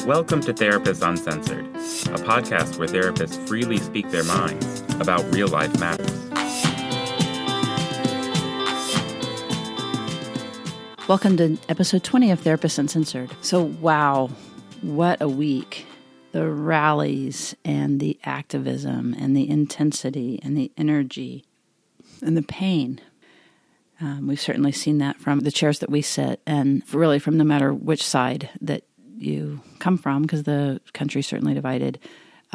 Welcome to Therapists Uncensored, a podcast where therapists freely speak their minds about real life matters. Welcome to episode 20 of Therapists Uncensored. So, wow, what a week. The rallies and the activism and the intensity and the energy and the pain. We've certainly seen that from the chairs that we sit, and really from no matter which side that you come from, because the country's certainly divided.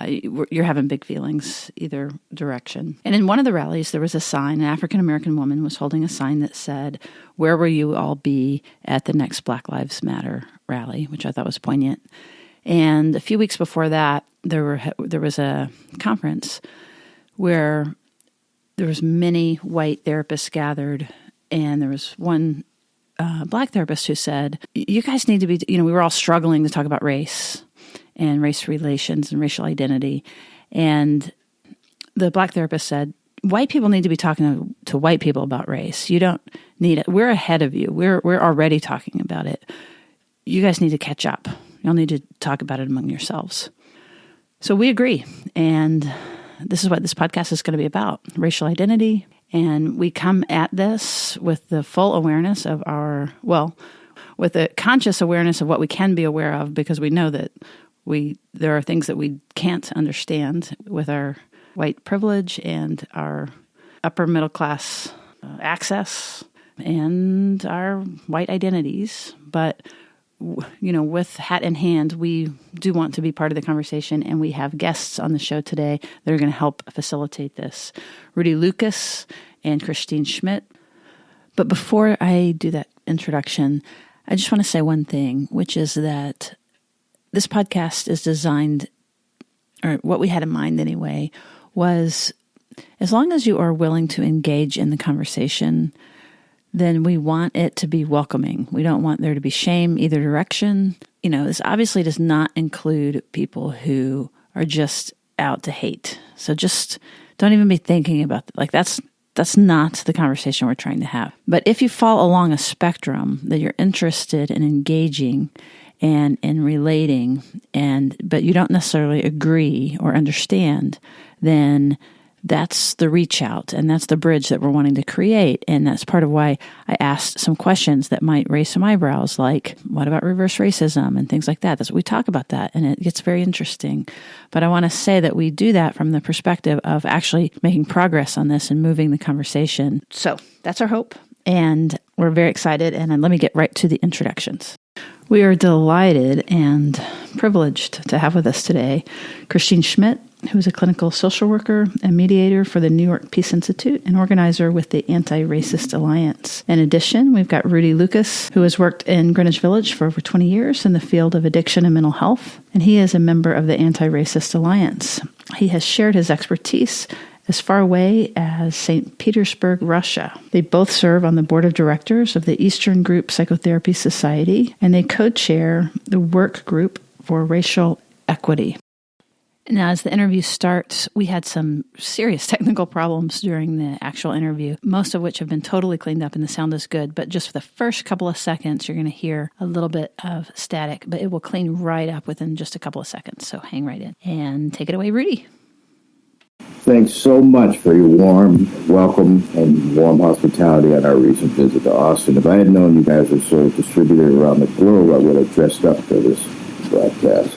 You're having big feelings either direction. And in one of the rallies, there was a sign. An African-American woman was holding a sign that said, "Where will you all be at the next Black Lives Matter rally?" which I thought was poignant. And a few weeks before that, there was a conference where there was many white therapists gathered, and there was one Black therapist who said, "You guys need to be," we were all struggling to talk about race and race relations and racial identity. And the Black therapist said, "White people need to be talking to white people about race. You don't need it. We're ahead of you. We're already talking about it. You guys need to catch up. You'll need to talk about it among yourselves." So we agree. And this is what this podcast is going to be about, racial identity. And we come at this with the full awareness of with a conscious awareness of what we can be aware of, because we know that there are things that we can't understand with our white privilege and our upper middle class access and our white identities. But with hat in hand, we do want to be part of the conversation, and we have guests on the show today that are going to help facilitate this. Rudy Lucas and Christine Schmidt. But before I do that introduction, I just want to say one thing, which is that this podcast is designed, or what we had in mind anyway, was as long as you are willing to engage in the conversation, then we want it to be welcoming. We don't want there to be shame either direction. This obviously does not include people who are just out to hate. So just don't even be thinking about that's not the conversation we're trying to have. But if you fall along a spectrum that you're interested in engaging and in relating, but you don't necessarily agree or understand, then that's the reach out, and that's the bridge that we're wanting to create. And that's part of why I asked some questions that might raise some eyebrows, like, what about reverse racism and things like that? That's what we talk about that, and it gets very interesting. But I want to say that we do that from the perspective of actually making progress on this and moving the conversation. So that's our hope, and we're very excited. And let me get right to the introductions. We are delighted and privileged to have with us today Christine Schmidt, who is a clinical social worker and mediator for the New York Peace Institute and organizer with the Anti-Racist Alliance. In addition, we've got Rudy Lucas, who has worked in Greenwich Village for over 20 years in the field of addiction and mental health, and he is a member of the Anti-Racist Alliance. He has shared his expertise as far away as St. Petersburg, Russia. They both serve on the board of directors of the Eastern Group Psychotherapy Society, and they co-chair the work group for racial equity. Now, as the interview starts, we had some serious technical problems during the actual interview, most of which have been totally cleaned up and the sound is good. But just for the first couple of seconds, you're going to hear a little bit of static, but it will clean right up within just a couple of seconds. So hang right in and take it away, Rudy. Thanks so much for your warm welcome and warm hospitality on our recent visit to Austin. If I had known you guys were so distributed around the globe, I would have dressed up for this broadcast.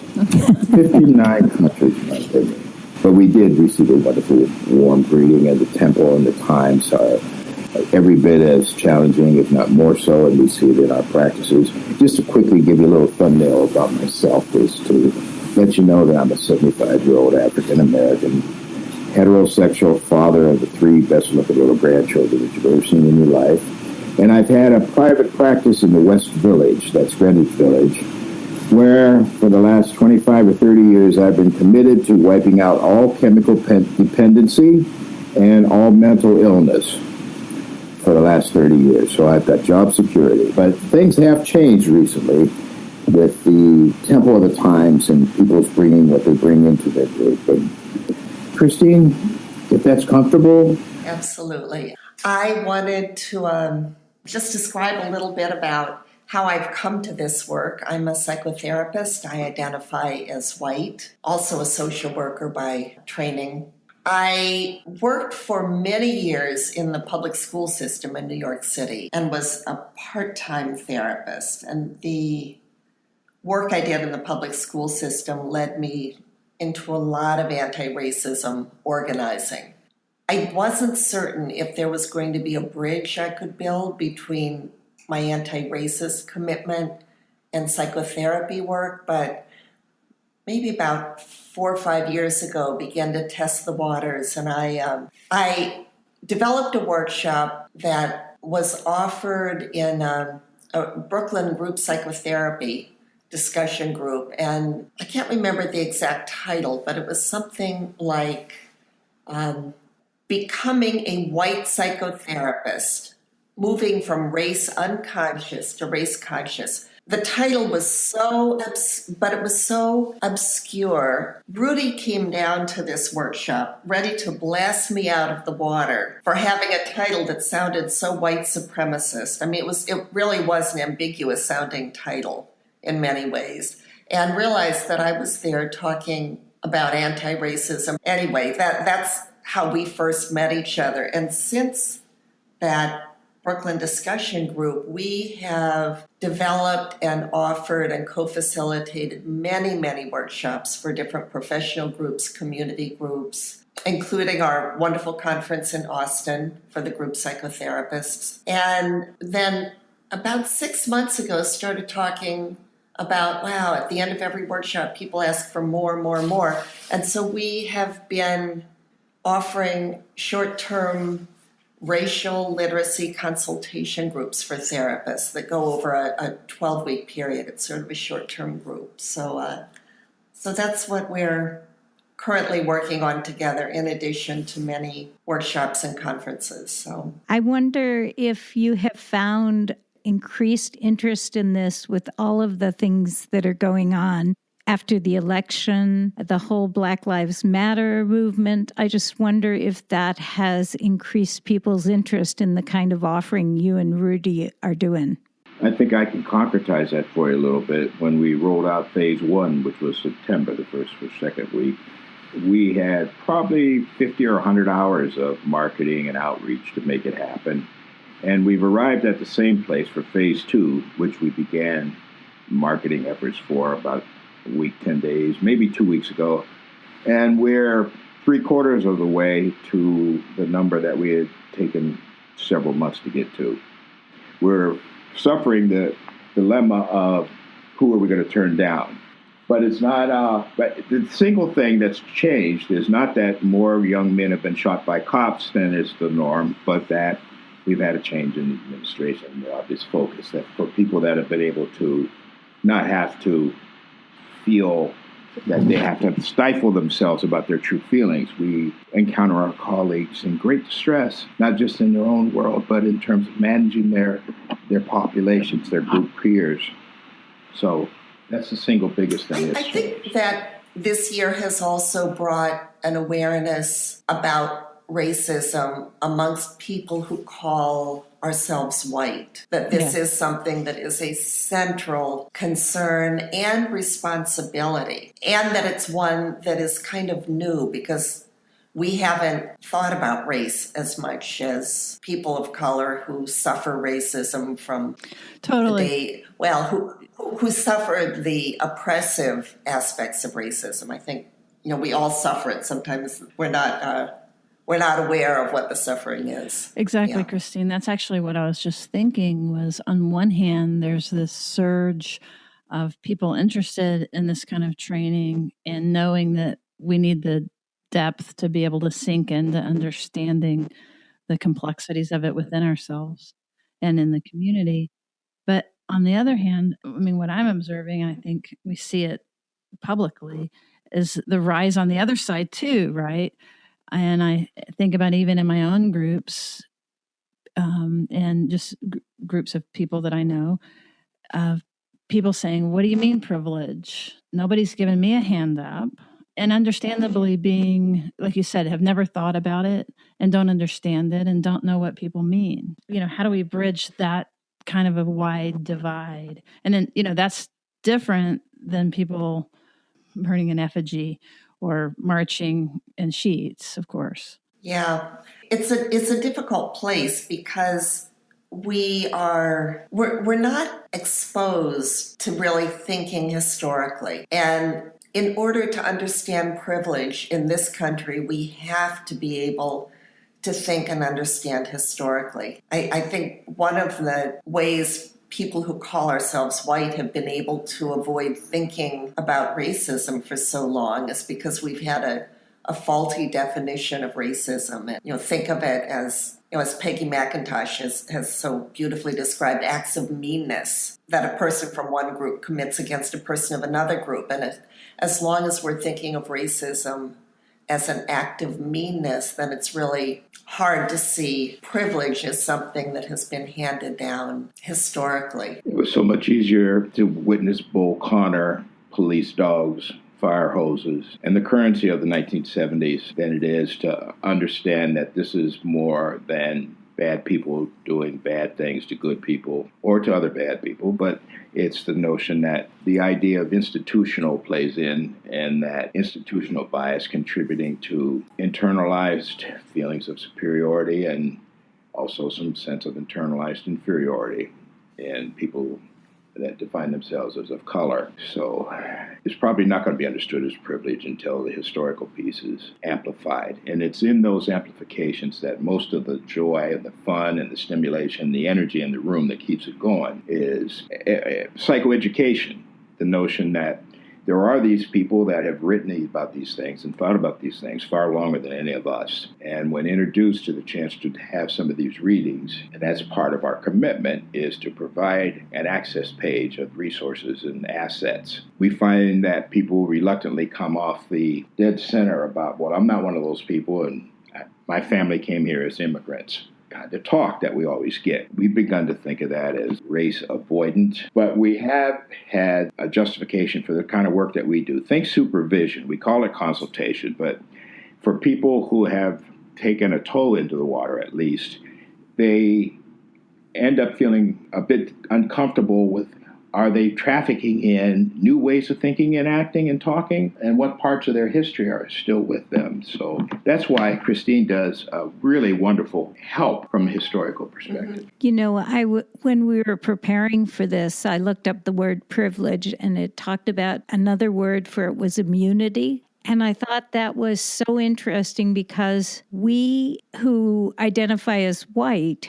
59 countries, my opinion. But we did receive a wonderful warm greeting, and the tempo and the times are every bit as challenging, if not more so, and we see it in our practices. Just to quickly give you a little thumbnail about myself is to let you know that I'm a 75-year-old African-American heterosexual father of the 3 best-looking little grandchildren that you've ever seen in your life. And I've had a private practice in the West Village, that's Greenwich Village, where for the last 25 or 30 years I've been committed to wiping out all chemical dependency and all mental illness for the last 30 years. So I've got job security. But things have changed recently with the tempo of the times and people's bringing what they bring into their group. And Christine, if that's comfortable. Absolutely. I wanted to just describe a little bit about how I've come to this work. I'm a psychotherapist. I identify as white, also a social worker by training. I worked for many years in the public school system in New York City and was a part-time therapist. And the work I did in the public school system led me into a lot of anti-racism organizing. I wasn't certain if there was going to be a bridge I could build between my anti-racist commitment and psychotherapy work, but maybe about 4 or 5 years ago began to test the waters, and I developed a workshop that was offered in a Brooklyn group psychotherapy discussion group, and I can't remember the exact title, but it was something like Becoming a White Psychotherapist, Moving from Race Unconscious to Race Conscious. The title was but it was so obscure. Rudy came down to this workshop ready to blast me out of the water for having a title that sounded so white supremacist. I mean, it really was an ambiguous sounding title in many ways, and realized that I was there talking about anti-racism. Anyway, that's how we first met each other. And since that Brooklyn discussion group, we have developed and offered and co-facilitated many, many workshops for different professional groups, community groups, including our wonderful conference in Austin for the group psychotherapists. And then about 6 months ago, started talking about, wow, at the end of every workshop, people ask for more and more and more. And so we have been offering short-term racial literacy consultation groups for therapists that go over a 12-week period. It's sort of a short-term group. So that's what we're currently working on together, in addition to many workshops and conferences. So I wonder if you have found increased interest in this with all of the things that are going on after the election, the whole Black Lives Matter movement. I just wonder if that has increased people's interest in the kind of offering you and Rudy are doing. I think I can concretize that for you a little bit. When we rolled out phase 1, which was September, the first or second week, we had probably 50 or 100 hours of marketing and outreach to make it happen. And we've arrived at the same place for phase 2, which we began marketing efforts for about a week, 10 days, maybe 2 weeks ago. And we're 3/4 of the way to the number that we had taken several months to get to. We're suffering the dilemma of who are we going to turn down? But it's not, but the single thing that's changed is not that more young men have been shot by cops than is the norm, but that we've had a change in the administration, this focus that for people that have been able to not have to feel that they have to stifle themselves about their true feelings. We encounter our colleagues in great distress, not just in their own world, but in terms of managing their populations, their group peers. So that's the single biggest thing. I think that this year has also brought an awareness about racism amongst people who call ourselves white, that this is something that is a central concern and responsibility, and that it's one that is kind of new because we haven't thought about race as much as people of color who suffer racism from who suffer the oppressive aspects of racism. I think, we all suffer it. Sometimes we're not aware of what the suffering is. Exactly, Christine. That's actually what I was just thinking was, on one hand, there's this surge of people interested in this kind of training and knowing that we need the depth to be able to sink into understanding the complexities of it within ourselves and in the community. But on the other hand, I mean, what I'm observing, I think we see it publicly, is the rise on the other side too, right? And I think about even in my own groups and just groups of people that I know, of people saying, what do you mean privilege? Nobody's given me a hand up. And understandably being, like you said, have never thought about it and don't understand it and don't know what people mean. How do we bridge that kind of a wide divide. And then, that's different than people burning an effigy or marching in sheets, of course. Yeah, it's a difficult place because we're not exposed to really thinking historically. And in order to understand privilege in this country, we have to be able to think and understand historically. I think one of the ways people who call ourselves white have been able to avoid thinking about racism for so long is because we've had a faulty definition of racism. And, think of it as Peggy McIntosh has so beautifully described, acts of meanness that a person from one group commits against a person of another group. And as long as we're thinking of racism as an act of meanness, then it's really hard to see privilege as something that has been handed down historically. It was so much easier to witness Bull Connor, police dogs, fire hoses, and the currency of the 1970s than it is to understand that this is more than bad people doing bad things to good people or to other bad people, but it's the notion that the idea of institutional plays in, and that institutional bias contributing to internalized feelings of superiority and also some sense of internalized inferiority in people that define themselves as of color. So it's probably not going to be understood as privilege until the historical piece is amplified. And it's in those amplifications that most of the joy and the fun and the stimulation, the energy in the room that keeps it going is psychoeducation. The notion that there are these people that have written about these things and thought about these things far longer than any of us. And when introduced to the chance to have some of these readings, and that's part of our commitment, is to provide an access page of resources and assets. We find that people reluctantly come off the dead center about, well, I'm not one of those people, and my family came here as immigrants. The talk that we always get. We've begun to think of that as race avoidant, but we have had a justification for the kind of work that we do. Think supervision. We call it consultation, but for people who have taken a toe into the water, at least, they end up feeling a bit uncomfortable with, are they trafficking in new ways of thinking and acting and talking, and what parts of their history are still with them? So that's why Christine does a really wonderful help from a historical perspective. When we were preparing for this, I looked up the word privilege, and it talked about another word for it was immunity. And I thought that was so interesting because we who identify as white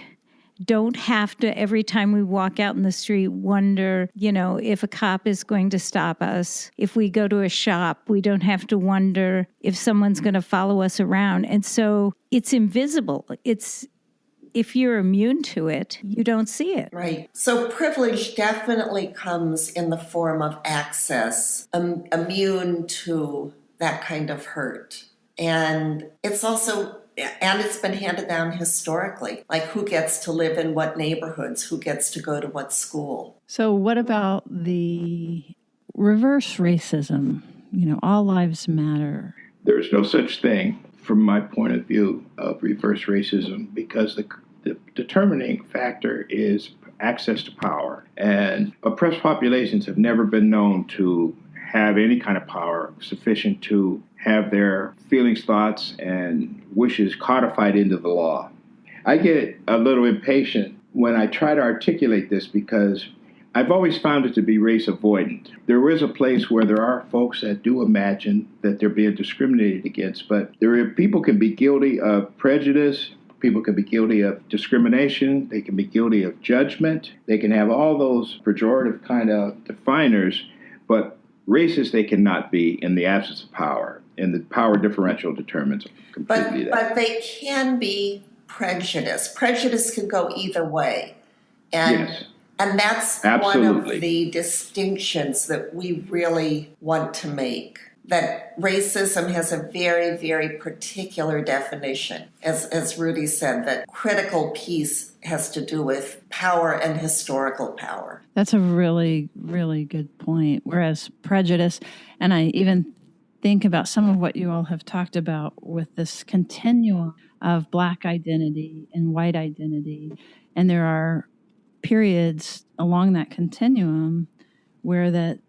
don't have to, every time we walk out in the street, wonder, if a cop is going to stop us. If we go to a shop, we don't have to wonder if someone's going to follow us around. And so it's invisible. If you're immune to it, you don't see it. Right. So privilege definitely comes in the form of access, immune to that kind of hurt. And it's been handed down historically, like who gets to live in what neighborhoods, who gets to go to what school. So what about the reverse racism? All lives matter. There's no such thing, from my point of view, of reverse racism, because the determining factor is access to power. And oppressed populations have never been known to have any kind of power sufficient to have their feelings, thoughts, and wishes codified into the law. I get a little impatient when I try to articulate this because I've always found it to be race avoidant. There is a place where there are folks that do imagine that they're being discriminated against, but people can be guilty of prejudice, people can be guilty of discrimination, they can be guilty of judgment, they can have all those pejorative kind of definers, but racist they cannot be in the absence of power, and the power differential determines completely that. But they can be prejudice. Prejudice can go either way. And, yes. And that's Absolutely. One of the distinctions that we really want to make, that racism has a very, very particular definition. As Rudy said, that critical piece has to do with power and historical power. That's a really, really good point. Whereas prejudice, and I even think about some of what you all have talked about with this continuum of Black identity and white identity, and there are periods along that continuum where that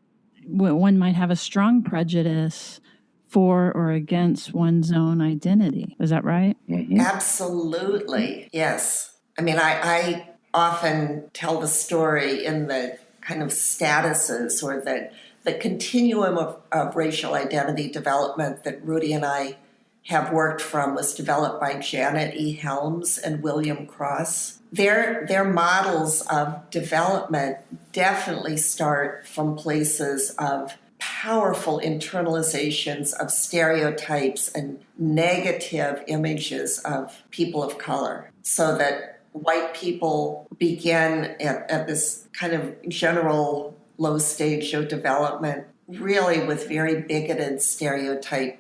one might have a strong prejudice for or against one's own identity. Is that right? Mm-hmm. Absolutely, yes. I mean, I often tell the story in the kind of statuses or the continuum of racial identity development that Rudy and I have worked from was developed by Janet E. Helms and William Cross. Their models of development definitely start from places of powerful internalizations of stereotypes and negative images of people of color, so that white people begin at this kind of general low stage of development really with very bigoted stereotype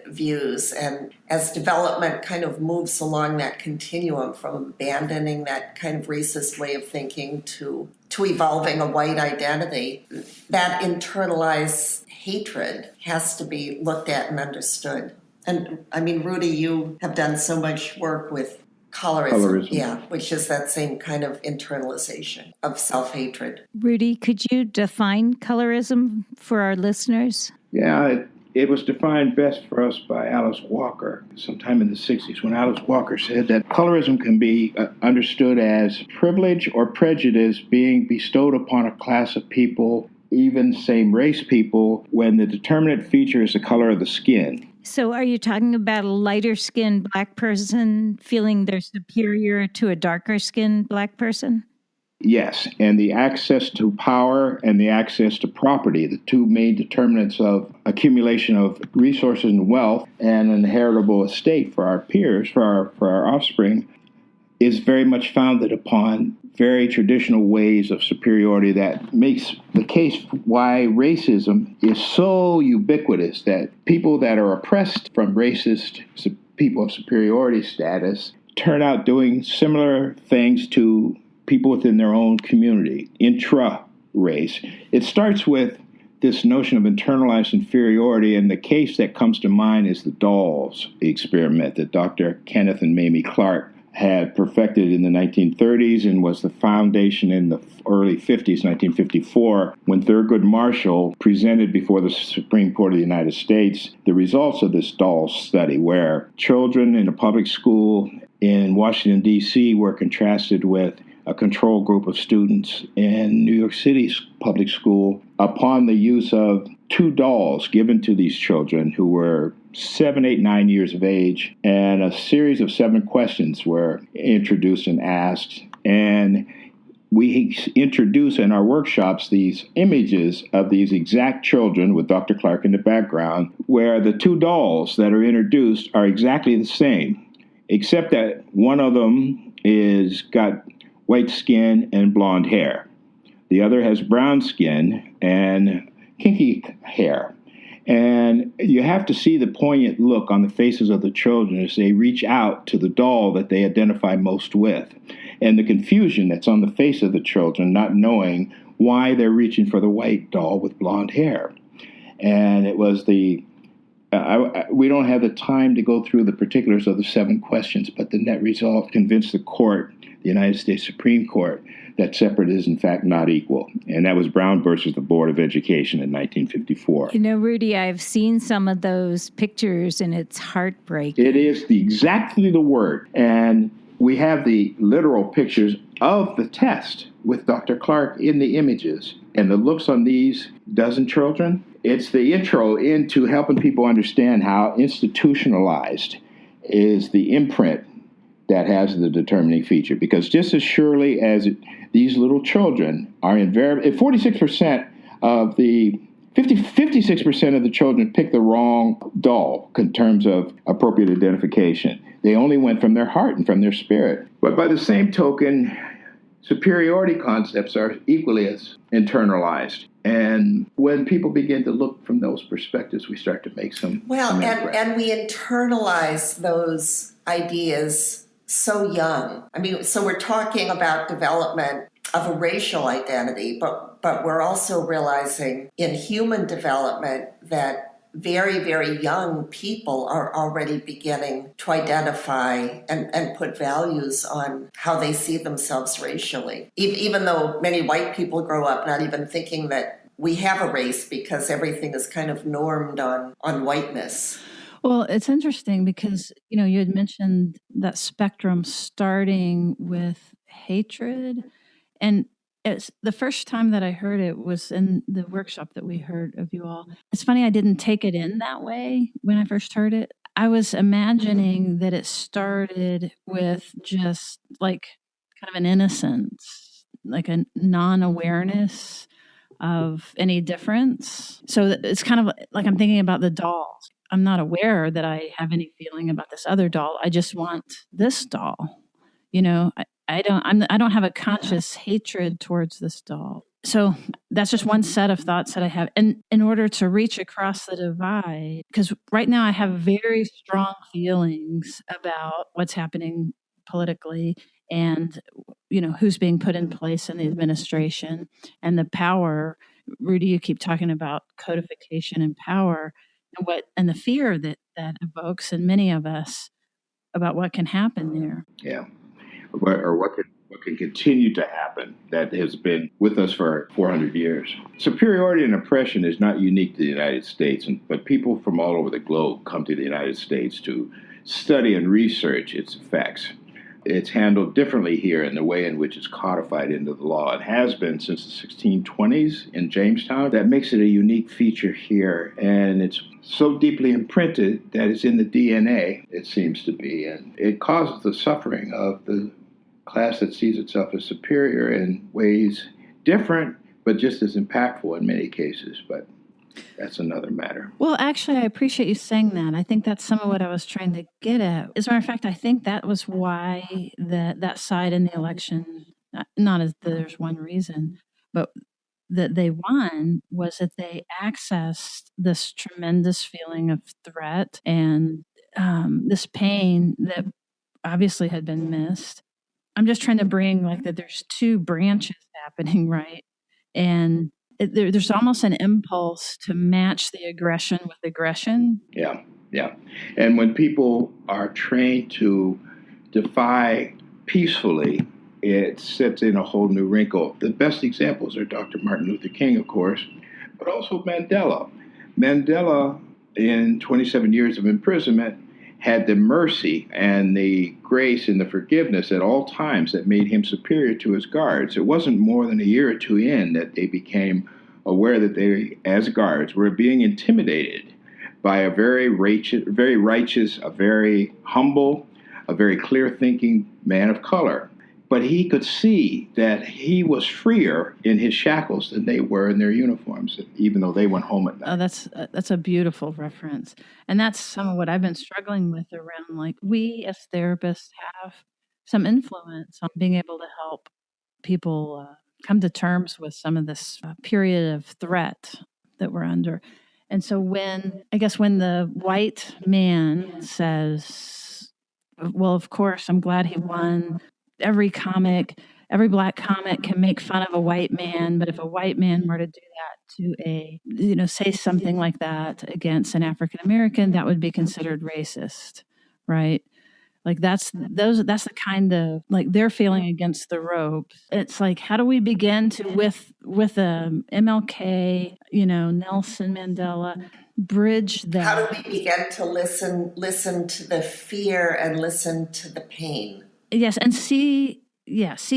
views. And as development kind of moves along that continuum from abandoning that kind of racist way of thinking to evolving a white identity, that internalized hatred has to be looked at and understood. And I mean, Rudy, you have done so much work with colorism. Yeah, which is that same kind of internalization of self-hatred. Rudy, could you define colorism for our listeners? Yeah, it was defined best for us by Alice Walker sometime in the 60s, when Alice Walker said that colorism can be understood as privilege or prejudice being bestowed upon a class of people, even same race people, when the determinant feature is the color of the skin. So are you talking about a lighter-skinned black person feeling they're superior to a darker-skinned black person? Yes, and the access to power and the access to property, the two main determinants of accumulation of resources and wealth and an inheritable estate for our peers, for our offspring, is very much founded upon very traditional ways of superiority that makes the case why racism is so ubiquitous, that people that are oppressed from racist people of superiority status turn out doing similar things to people within their own community, intra-race. It starts with this notion of internalized inferiority, and the case that comes to mind is the dolls experiment that Dr. Kenneth and Mamie Clark had perfected in the 1930s and was the foundation in the early 50s, 1954, when Thurgood Marshall presented before the Supreme Court of the United States the results of this doll study, where children in a public school in Washington, D.C. were contrasted with a control group of students in New York City's public school upon the use of two dolls given to these children who were 7, 8, 9 years of age, and a series of 7 questions were introduced and asked. And we introduce in our workshops these images of these exact children with Dr. Clark in the background, where the two dolls that are introduced are exactly the same, except that one of them is got white skin and blonde hair. The other has brown skin and kinky hair. And you have to see the poignant look on the faces of the children as they reach out to the doll that they identify most with, and the confusion that's on the face of the children, not knowing why they're reaching for the white doll with blonde hair. And it was we don't have the time to go through the particulars of the 7 questions, but the net result convinced the court, the United States Supreme Court, that separate is in fact not equal. And that was Brown versus the Board of Education in 1954. You know, Rudy, I've seen some of those pictures and it's heartbreaking. It is exactly the word. And we have the literal pictures of the test with Dr. Clark in the images. And the looks on these dozen children, it's the intro into helping people understand how institutionalized is the imprint that has the determining feature. Because just as surely as these little children are invariably, 56% of the 56% of the children picked the wrong doll in terms of appropriate identification. They only went from their heart and from their spirit. But by the same token, superiority concepts are equally as internalized. And when people begin to look from those perspectives, we start to make some and we internalize those ideas so young. I mean, so we're talking about development of a racial identity, but we're also realizing in human development that very, very young people are already beginning to identify and put values on how they see themselves racially. Even though many white people grow up not even thinking that we have a race because everything is kind of normed on whiteness. Well, it's interesting because, you had mentioned that spectrum starting with hatred. And it's the first time that I heard it was in the workshop that we heard of you all. It's funny, I didn't take it in that way when I first heard it. I was imagining that it started with just like kind of an innocence, like a non-awareness of any difference. So it's kind of like I'm thinking about the dolls. I'm not aware that I have any feeling about this other doll. I just want this doll. I don't have a conscious hatred towards this doll. So that's just one set of thoughts that I have. And in order to reach across the divide, because right now I have very strong feelings about what's happening politically and who's being put in place in the administration and the power. Rudy, you keep talking about codification and power and the fear that evokes in many of us about what can happen there. Yeah. Or what can continue to happen that has been with us for 400 years. Superiority and oppression is not unique to the United States, but people from all over the globe come to the United States to study and research its effects. It's handled differently here in the way in which it's codified into the law. It has been since the 1620s in Jamestown. That makes it a unique feature here, and it's so deeply imprinted that it's in the DNA, it seems to be, and it causes the suffering of the class that sees itself as superior in ways different, but just as impactful in many cases. But that's another matter. Well, actually, I appreciate you saying that. I think that's some of what I was trying to get at. As a matter of fact, I think that was why that side in the election, not as there's one reason, but that they won was that they accessed this tremendous feeling of threat and this pain that obviously had been missed. I'm just trying to bring that there's two branches happening, right? And there's almost an impulse to match the aggression with aggression. Yeah. And when people are trained to defy peacefully, it sets in a whole new wrinkle. The best examples are Dr. Martin Luther King, of course, but also Mandela. Mandela, in 27 years of imprisonment, had the mercy and the grace and the forgiveness at all times that made him superior to his guards. It wasn't more than a year or two in that they became aware that they, as guards, were being intimidated by a very righteous, a very humble, a very clear-thinking man of color. But he could see that he was freer in his shackles than they were in their uniforms, even though they went home at night. Oh, that's a beautiful reference. And that's some of what I've been struggling with around, we as therapists have some influence on being able to help people come to terms with some of this period of threat that we're under. And so when the white man says, well, of course, I'm glad he won. Every black comic can make fun of a white man, but if a white man were to do that to say something like that against an African American, that would be considered racist, right? That's the kind of they're feeling against the ropes. It's how do we begin to with MLK, Nelson Mandela, bridge that? How do we begin to listen to the fear and listen to the pain? Yes, and see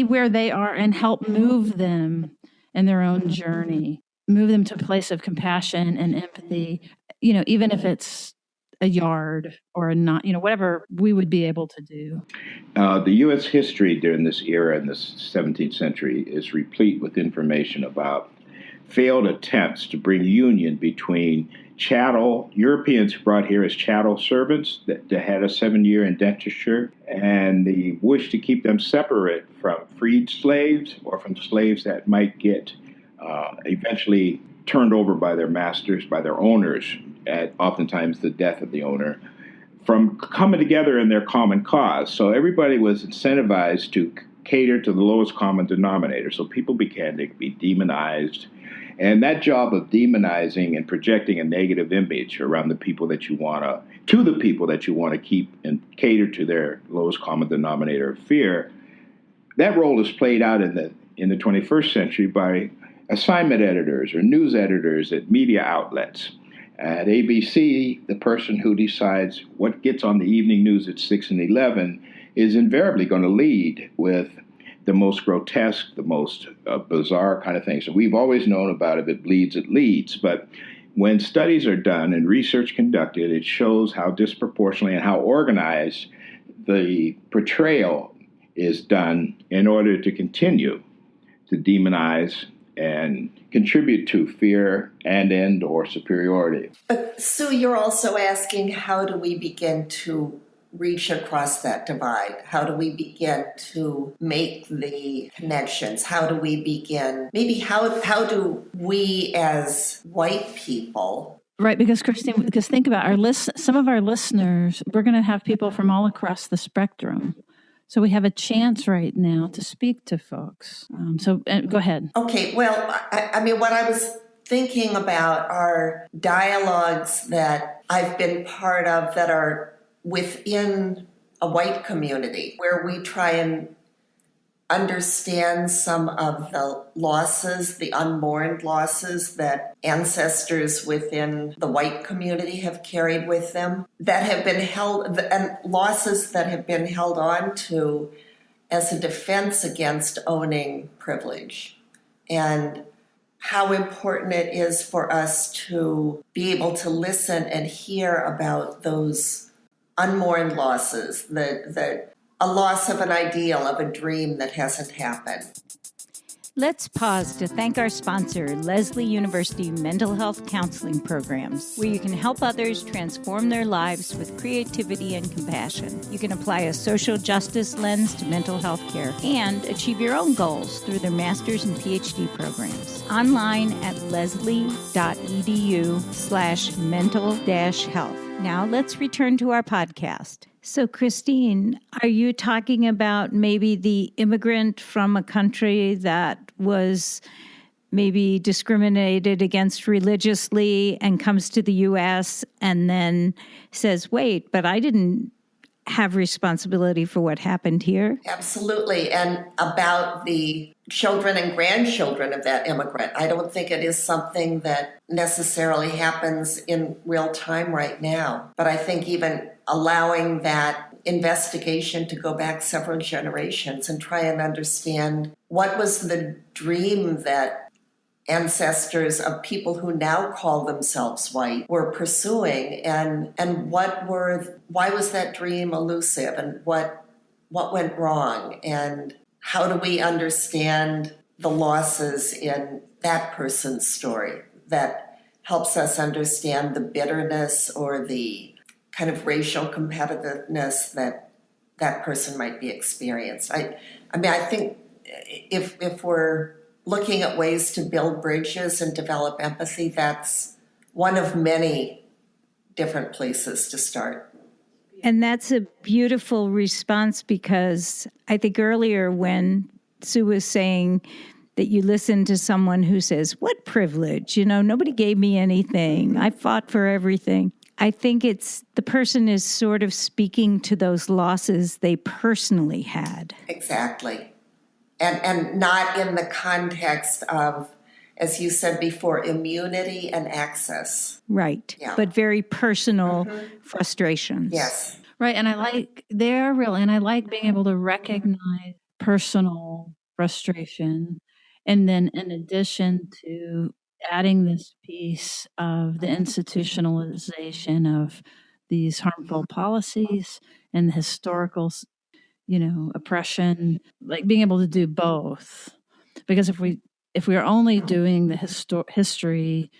where they are and help move them in their own journey, move them to a place of compassion and empathy, even if it's a yard or not, whatever we would be able to do. The U.S. history during this era in the 17th century is replete with information about failed attempts to bring union between Europeans brought here as chattel servants that had a 7-year indenture, and the wish to keep them separate from freed slaves or from slaves that might get eventually turned over by their masters, by their owners, at oftentimes the death of the owner, from coming together in their common cause. So everybody was incentivized to cater to the lowest common denominator. So people began to be demonized, And that job of demonizing and projecting a negative image around the people that you want to keep and cater to their lowest common denominator of fear, that role is played out in the 21st century by assignment editors or news editors at media outlets. At ABC, the person who decides what gets on the evening news at 6 and 11 is invariably going to lead with the most grotesque, the most bizarre kind of things. So we've always known about if it bleeds, it leads. But when studies are done and research conducted, it shows how disproportionately and how organized the portrayal is done in order to continue to demonize and contribute to fear and or superiority. But Sue, you're also asking, how do we begin to reach across that divide? How do we begin to make the connections? How do we begin, maybe how do we as white people? Right, because Christine, think about some of our listeners, we're going to have people from all across the spectrum. So we have a chance right now to speak to folks. So go ahead. Okay, well, I mean, what I was thinking about are dialogues that I've been part of that are within a white community, where we try and understand some of the losses, the unmourned losses that ancestors within the white community have carried with them, that have been held, and losses that have been held on to as a defense against owning privilege. And how important it is for us to be able to listen and hear about those unmourned losses, a loss of an ideal, of a dream that hasn't happened. Let's pause to thank our sponsor, Lesley University Mental Health Counseling Programs, where you can help others transform their lives with creativity and compassion. You can apply a social justice lens to mental health care and achieve your own goals through their master's and PhD programs. Online at leslie.edu/mental-health. Now let's return to our podcast. So, Christine, are you talking about maybe the immigrant from a country that was maybe discriminated against religiously and comes to the U.S. and then says, wait, but I didn't have responsibility for what happened here? Absolutely. And about the children and grandchildren of that immigrant. I don't think it is something that necessarily happens in real time right now. But I think even allowing that investigation to go back several generations and try and understand what was the dream that ancestors of people who now call themselves white were pursuing, and why was that dream elusive, and what went wrong, and how do we understand the losses in that person's story that helps us understand the bitterness or the kind of racial competitiveness that that person might be experienced. I mean, I think if we're looking at ways to build bridges and develop empathy, that's one of many different places to start. And that's a beautiful response, because I think earlier when Sue was saying that you listen to someone who says, what privilege? Nobody gave me anything. I fought for everything. I think it's the person is sort of speaking to those losses they personally had. Exactly. And not in the context of, as you said before, immunity and access. Right. Yeah. But very personal frustrations. Yes. Right. And I like being able to recognize personal frustration. And then in addition to adding this piece of the institutionalization of these harmful policies and the historical oppression, like being able to do both. Because if we are only doing the history,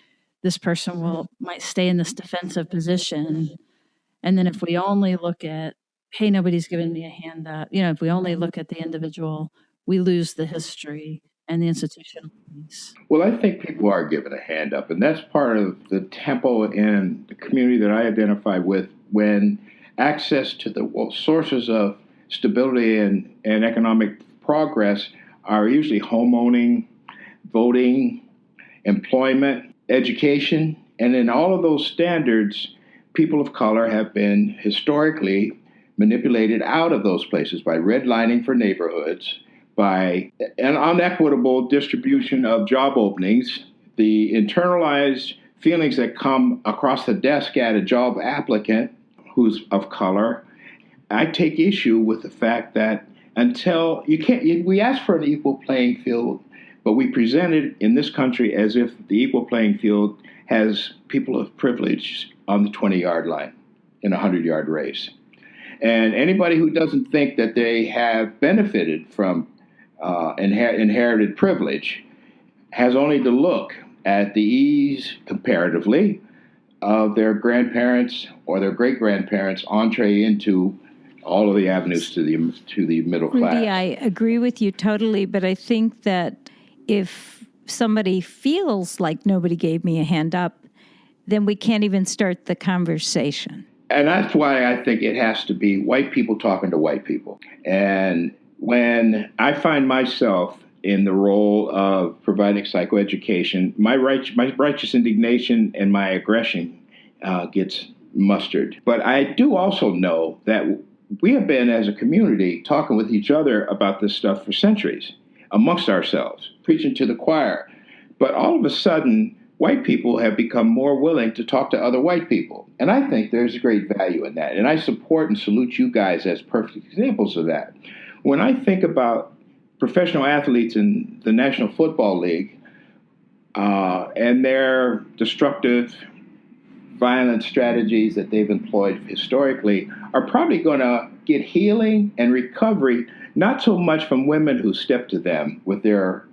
this person might stay in this defensive position. And then if we only look at, hey, nobody's given me a hand up, if we only look at the individual, we lose the history and the institutional piece. Well, I think people are given a hand up, and that's part of the tempo in the community that I identify with, when access to the sources of stability and economic progress are usually homeowning, voting, employment, education, and in all of those standards, people of color have been historically manipulated out of those places by redlining for neighborhoods, by an unequitable distribution of job openings, the internalized feelings that come across the desk at a job applicant who's of color. I take issue with the fact that until we ask for an equal playing field, but we present it in this country as if the equal playing field has people of privilege on the 20-yard line in a 100-yard race. And anybody who doesn't think that they have benefited from inherited privilege has only to look at the ease, comparatively, of their grandparents or their great-grandparents' entree into all of the avenues to the middle class. Rudy, I agree with you totally, but I think that if somebody feels like nobody gave me a hand up, then we can't even start the conversation. And that's why I think it has to be white people talking to white people. And when I find myself in the role of providing psychoeducation, my righteous indignation and my aggression gets mustered. But I do also know that we have been, as a community, talking with each other about this stuff for centuries, amongst ourselves, preaching to the choir. But all of a sudden, white people have become more willing to talk to other white people. And I think there's great value in that. And I support and salute you guys as perfect examples of that. When I think about professional athletes in the National Football League and their destructive, violent strategies that they've employed historically are probably going to get healing and recovery, not so much from women who step to them with their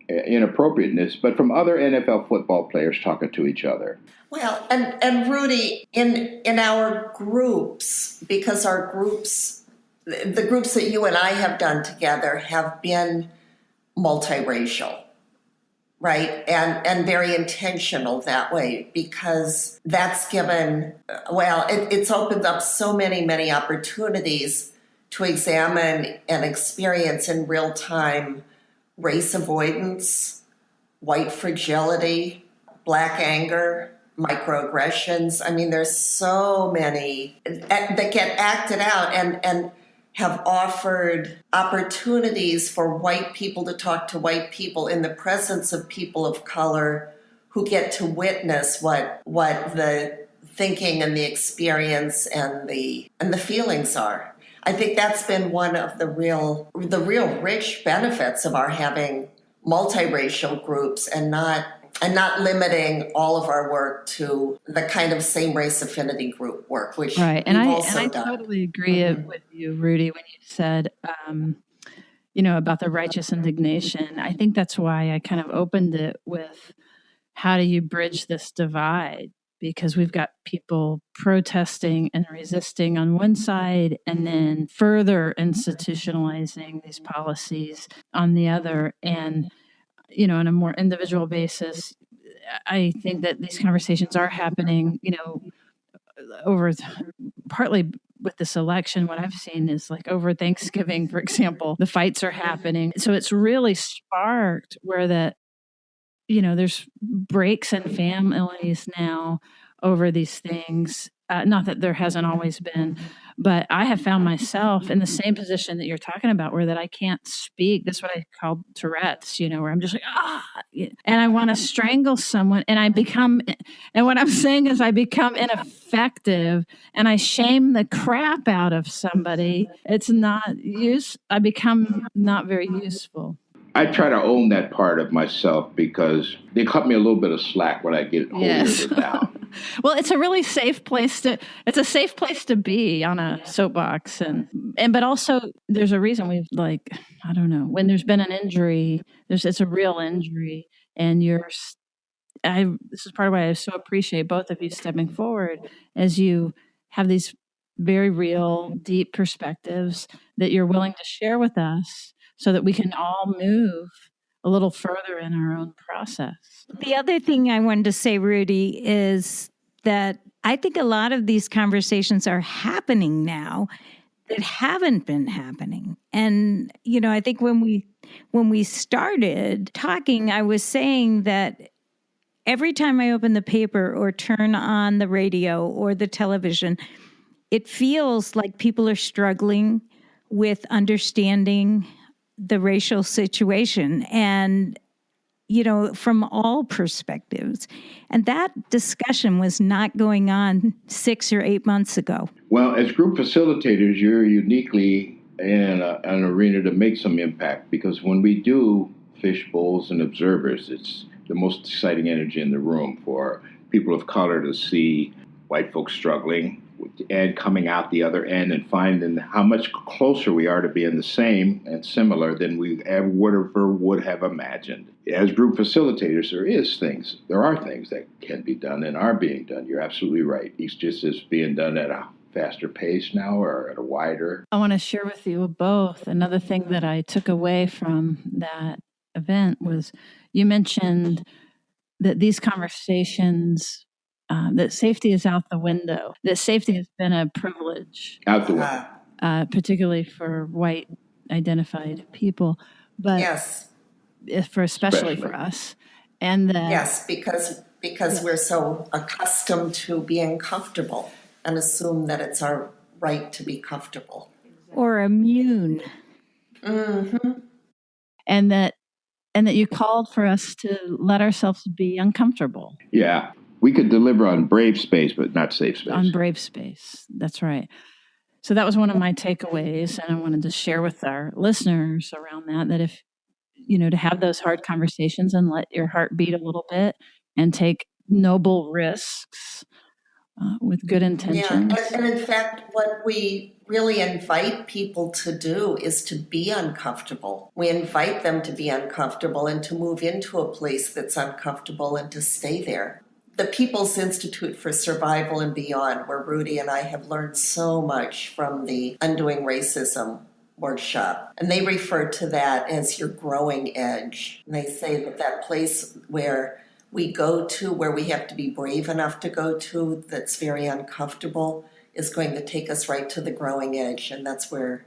inappropriateness, but from other NFL football players talking to each other. Well, and Rudy, in our groups, because our groups, the groups that you and I have done together have been multiracial, right? And very intentional that way, because that's given, it's opened up so many opportunities to examine and experience in real time race avoidance, white fragility, Black anger, microaggressions. I mean, there's so many that get acted out and have offered opportunities for white people to talk to white people in the presence of people of color who get to witness what the thinking and the experience and the feelings are. I think that's been one of the real rich benefits of our having multiracial groups and not limiting all of our work to the kind of same race affinity group work, which right. we've I also done. Totally agree with you, Rudy, when you said, about the righteous indignation. I think that's why I kind of opened it with, how do you bridge this divide? Because we've got people protesting and resisting on one side, and then further institutionalizing these policies on the other. And, on a more individual basis, I think that these conversations are happening, over partly with this election. What I've seen is like over Thanksgiving, for example, the fights are happening. So it's really sparked where there's breaks in families now over these things. Not that there hasn't always been, but I have found myself in the same position that you're talking about, where that I can't speak. That's what I call Tourette's, where I'm just like, and I want to strangle someone, and what I'm saying is I become ineffective, and I shame the crap out of somebody. It's not I become not very useful. I try to own that part of myself because they cut me a little bit of slack when I get holier than thou. Well, it's a really safe place to be on a soapbox, but also there's a reason I don't know, when there's been an injury, it's a real injury, and this is part of why I so appreciate both of you stepping forward, as you have these very real, deep perspectives that you're willing to share with us, so that we can all move a little further in our own process. The other thing I wanted to say, Rudy, is that I think a lot of these conversations are happening now that haven't been happening. And, I think when we started talking, I was saying that every time I open the paper or turn on the radio or the television, it feels like people are struggling with understanding the racial situation and, from all perspectives. And that discussion was not going on 6 or 8 months ago. Well, as group facilitators, you're uniquely in an arena to make some impact, because when we do fish bowls and observers, it's the most exciting energy in the room for people of color to see white folks struggling and coming out the other end and finding how much closer we are to being the same and similar than we ever would have imagined. As group facilitators, there are things that can be done and are being done. You're absolutely right. It's just as being done at a faster pace now or at a wider. I want to share with you both. Another thing that I took away from that event was you mentioned that these conversations, that safety is out the window, that safety has been a privilege. Out the window. Particularly for white identified people, but Yes. especially for us. And that, yes, because we're so accustomed to being comfortable and assume that it's our right to be comfortable. Or immune. Mm-hmm. And that you called for us to let ourselves be uncomfortable. Yeah. We could deliver on brave space, but not safe space. On brave space. That's right. So that was one of my takeaways. And I wanted to share with our listeners around that if, to have those hard conversations and let your heart beat a little bit and take noble risks with good intentions. Yeah, and in fact, what we really invite people to do is to be uncomfortable. We invite them to be uncomfortable and to move into a place that's uncomfortable and to stay there. The People's Institute for Survival and Beyond, where Rudy and I have learned so much from the Undoing Racism workshop, and they refer to that as your growing edge. And they say that place where we go to, where we have to be brave enough to go to, that's very uncomfortable, is going to take us right to the growing edge, and that's where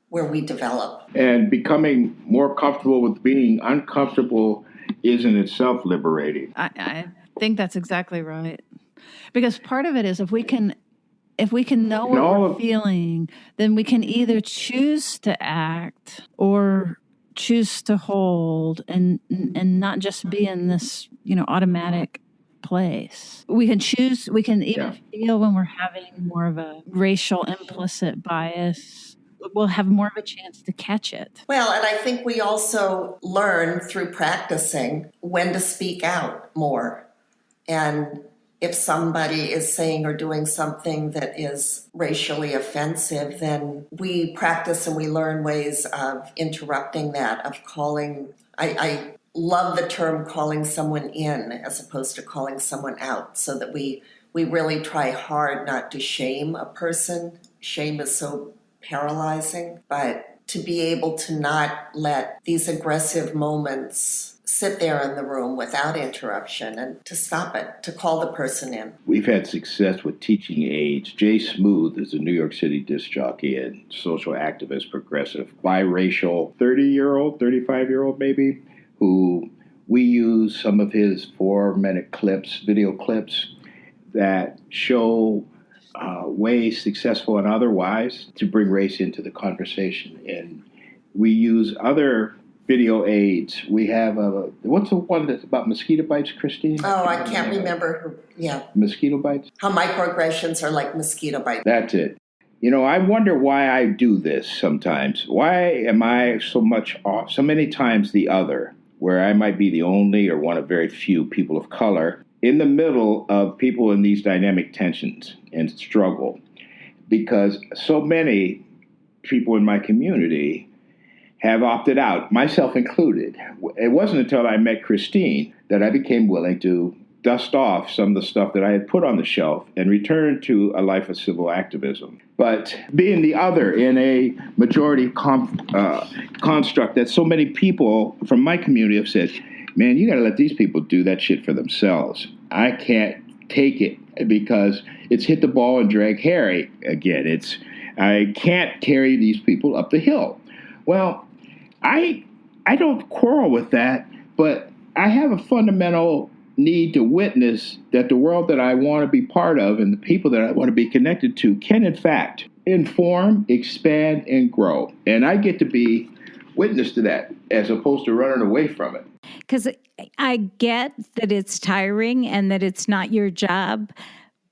we develop. And becoming more comfortable with being uncomfortable is in itself liberating. I think that's exactly right. Because part of it is if we can know what we're feeling, then we can either choose to act or choose to hold and not just be in this, automatic place. We can choose, we can even feel when we're having more of a racial implicit bias. We'll have more of a chance to catch it. Well, and I think we also learn through practicing when to speak out more. And if somebody is saying or doing something that is racially offensive, then we practice and we learn ways of interrupting that, of calling. I love the term calling someone in as opposed to calling someone out, so that we really try hard not to shame a person. Shame is so paralyzing, but to be able to not let these aggressive moments sit there in the room without interruption and to stop it, to call the person in. We've had success with teaching aids. Jay Smooth is a New York City disc jockey and social activist, progressive, biracial, 30-year-old, 35-year-old maybe, who we use some of his 4-minute clips, video clips, that show ways, successful and otherwise, to bring race into the conversation. And we use other video aids. We have what's the one that's about mosquito bites, Christine? Oh, I can't remember. Mosquito bites? How microaggressions are like mosquito bites. That's it. I wonder why I do this sometimes. Why am I so much off, so many times the other, where I might be the only or one of very few people of color in the middle of people in these dynamic tensions and struggle? Because so many people in my community have opted out, myself included. It wasn't until I met Christine that I became willing to dust off some of the stuff that I had put on the shelf and return to a life of civil activism. But being the other in a majority construct that so many people from my community have said, man, you got to let these people do that shit for themselves. I can't take it because it's hit the ball and drag Harry again. I can't carry these people up the hill. Well, I don't quarrel with that, but I have a fundamental need to witness that the world that I want to be part of and the people that I want to be connected to can, in fact, inform, expand, and grow. And I get to be witness to that as opposed to running away from it. Because I get that it's tiring and that it's not your job,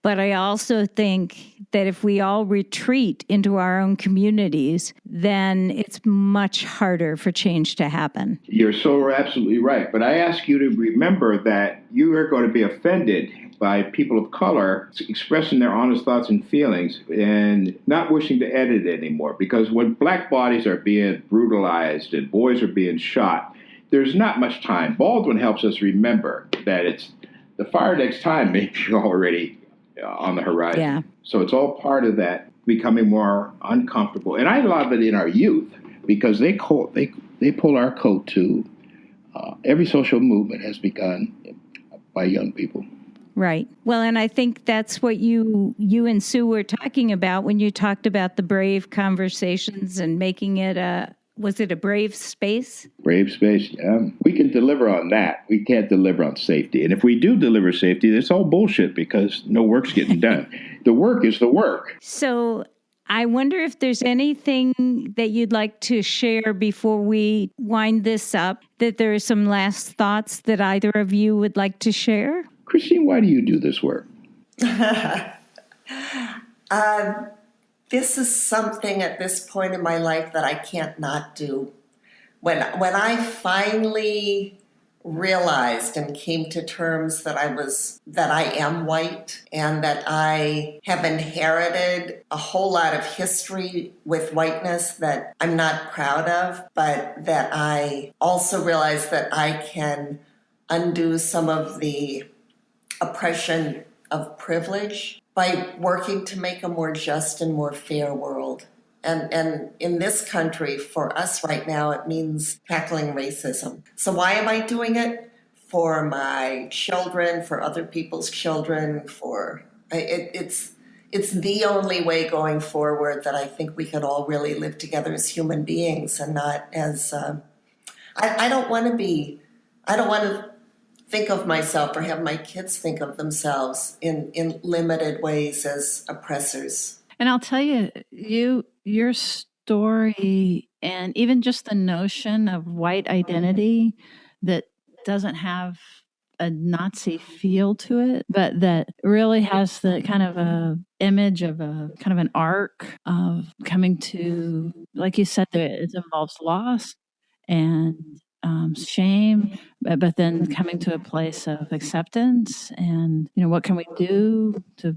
but I also think that if we all retreat into our own communities, then it's much harder for change to happen. You're so absolutely right. But I ask you to remember that you are going to be offended by people of color expressing their honest thoughts and feelings and not wishing to edit it anymore. Because when black bodies are being brutalized and boys are being shot, there's not much time. Baldwin helps us remember that it's the fire next time may be already on the horizon. Yeah. So it's all part of that becoming more uncomfortable. And I love it in our youth because they pull our coat to every social movement has begun by young people. Right. Well, and I think that's what you and Sue were talking about when you talked about the brave conversations and making it was it a brave space? Brave space, yeah. We can deliver on that. We can't deliver on safety. And if we do deliver safety, it's all bullshit because no work's getting done. The work is the work. So I wonder if there's anything that you'd like to share before we wind this up, that there are some last thoughts that either of you would like to share? Christine, why do you do this work? This is something at this point in my life that I can't not do. When I finally realized and came to terms that I am white and that I have inherited a whole lot of history with whiteness that I'm not proud of, but that I also realized that I can undo some of the oppression of privilege by working to make a more just and more fair world. And in this country, for us right now, it means tackling racism. So why am I doing it? For my children, for other people's children, it's the only way going forward that I think we can all really live together as human beings and not as, I don't want to think of myself or have my kids think of themselves in limited ways as oppressors. And I'll tell you, your story and even just the notion of white identity that doesn't have a Nazi feel to it, but that really has the kind of a image of a kind of an arc of coming to, like you said, it involves loss and shame, but then coming to a place of acceptance and, what can we do to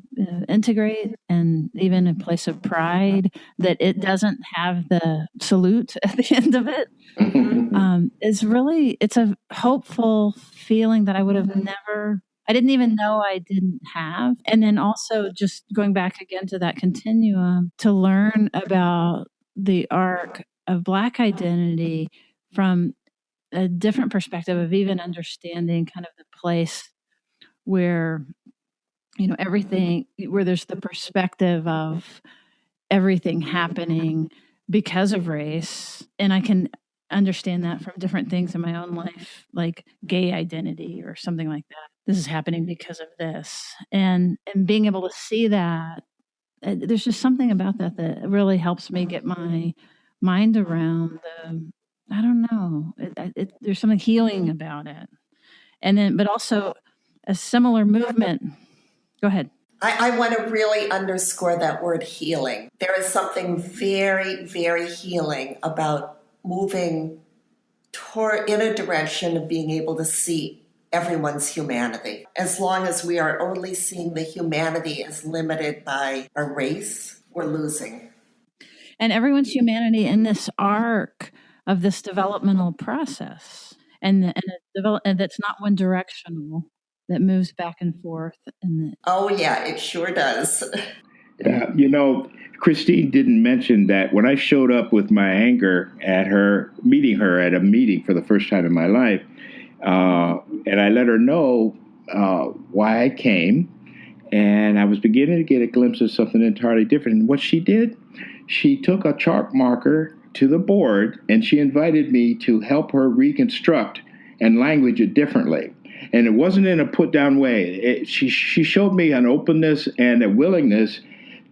integrate, and even a place of pride that it doesn't have the salute at the end of it. It's a hopeful feeling that I would have I didn't even know I didn't have. And then also just going back again to that continuum to learn about the arc of Black identity from a different perspective of even understanding kind of the place where, everything, where there's the perspective of everything happening because of race. And I can understand that from different things in my own life, like gay identity or something like that. This is happening because of this. And being able to see that, there's just something about that really helps me get my mind around I don't know. There's something healing about it. And then, but also a similar movement. Go ahead. I want to really underscore that word healing. There is something very, very healing about moving in a direction of being able to see everyone's humanity. As long as we are only seeing the humanity as limited by a race, we're losing. And everyone's humanity in this arc of this developmental process, and that's not one directional, that moves back and forth. Oh yeah, it sure does. Christine didn't mention that when I showed up with my anger at her, meeting her at a meeting for the first time in my life, and I let her know why I came, and I was beginning to get a glimpse of something entirely different. And what she did, she took a chalk marker to the board, and she invited me to help her reconstruct and language it differently. And it wasn't in a put-down way. She showed me an openness and a willingness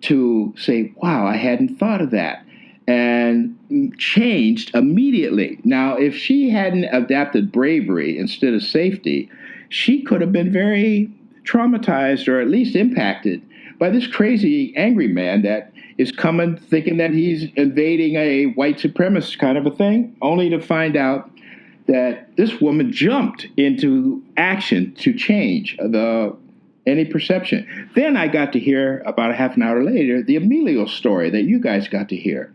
to say, wow, I hadn't thought of that, and changed immediately. Now, if she hadn't adapted bravery instead of safety, she could have been very traumatized or at least impacted by this crazy, angry man that is coming thinking that he's invading a white supremacist kind of a thing, only to find out that this woman jumped into action to change any perception. Then I got to hear, about a half an hour later, the Emilio story that you guys got to hear.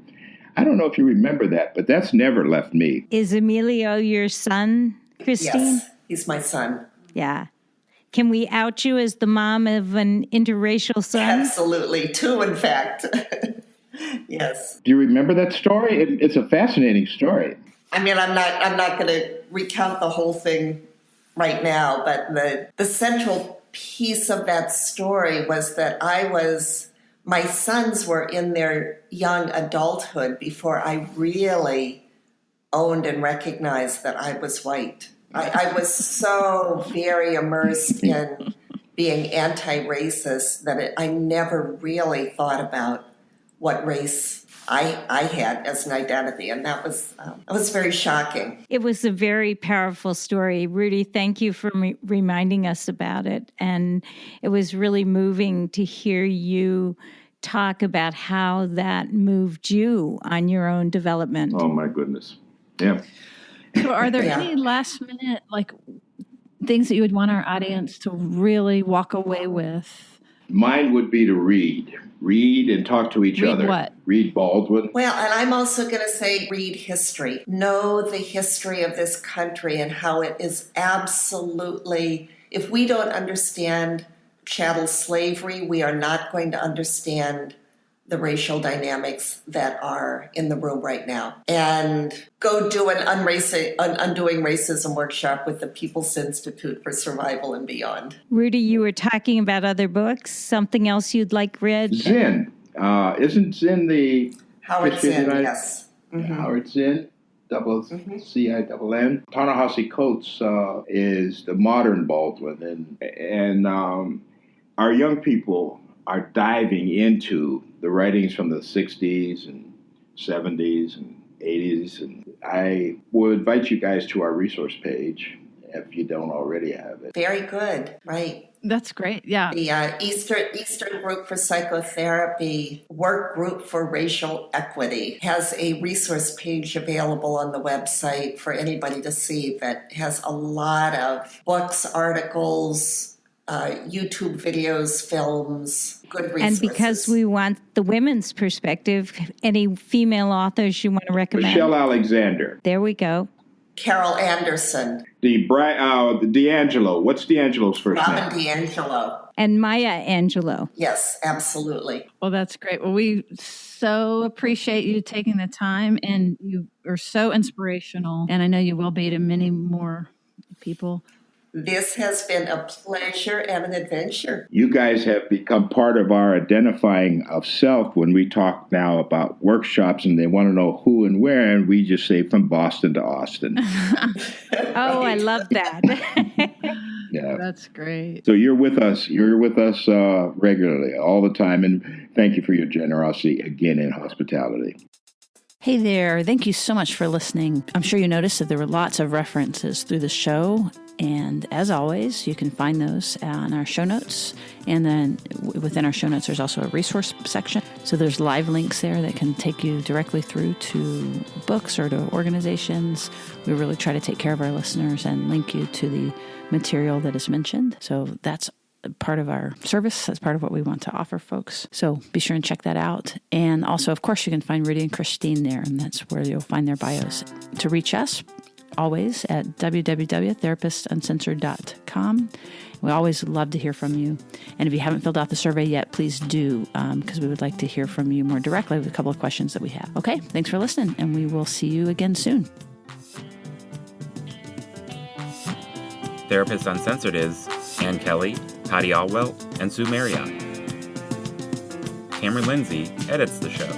I don't know if you remember that, but that's never left me. Is Emilio your son, Christine? Yes, he's my son. Yeah. Can we out you as the mom of an interracial son? Absolutely. 2, in fact. Yes. Do you remember that story? It's a fascinating story. I mean, I'm not going to recount the whole thing right now, but the central piece of that story was that my sons were in their young adulthood before I really owned and recognized that I was white. I was so very immersed in being anti-racist that I never really thought about what race I had as an identity, and that was very shocking. It was a very powerful story. Rudy, thank you for reminding us about it. And it was really moving to hear you talk about how that moved you on your own development. Oh, my goodness. Yeah. So are there any last minute, things that you would want our audience to really walk away with? Mine would be to read and talk to each other. What? Read Baldwin. Well, and I'm also going to say read history. Know the history of this country and how it is absolutely, if we don't understand chattel slavery, we are not going to understand the racial dynamics that are in the room right now. And go do an Undoing Racism workshop with the People's Institute for Survival and Beyond. Rudy, you were talking about other books. Something else you'd like read? Zinn. Isn't Zinn the... Howard Zinn, yes. Mm-hmm. Howard Zinn, CINN. Ta-Nehisi Coates is the modern Baldwin. And our young people are diving into the writings from the 60s and 70s and 80s. And I will invite you guys to our resource page if you don't already have it. Very good, right. That's great, yeah. The Eastern Group for Psychotherapy Work Group for Racial Equity has a resource page available on the website for anybody to see that has a lot of books, articles, YouTube videos, films, good resources. And because we want the women's perspective, any female authors you want to recommend? Michelle Alexander. There we go. Carol Anderson. The D'Angelo. What's D'Angelo's first name? Robin D'Angelo. And Maya Angelou. Yes, absolutely. Well, that's great. Well, we so appreciate you taking the time, and you are so inspirational. And I know you will be to many more people. This has been a pleasure and an adventure. You guys have become part of our identifying of self when we talk now about workshops and they want to know who and where, and we just say from Boston to Austin. Oh, I love that. Yeah. That's great. So you're with us. You're with us regularly, all the time, and thank you for your generosity again in hospitality. Hey there. Thank you so much for listening. I'm sure you noticed that there were lots of references through the show. And as always, you can find those on our show notes. And then within our show notes, there's also a resource section. So there's live links there that can take you directly through to books or to organizations. We really try to take care of our listeners and link you to the material that is mentioned. So that's part of our service. That's part of what we want to offer folks. So be sure and check that out. And also, of course, you can find Rudy and Christine there, and that's where you'll find their bios. To reach us, always at www.therapistuncensored.com. We always love to hear from you. And if you haven't filled out the survey yet, please do, because we would like to hear from you more directly with a couple of questions that we have. Okay, thanks for listening, and we will see you again soon. Therapists Uncensored is Ann Kelly, Patty Alwell, and Sue Marriott. Cameron Lindsay edits the show.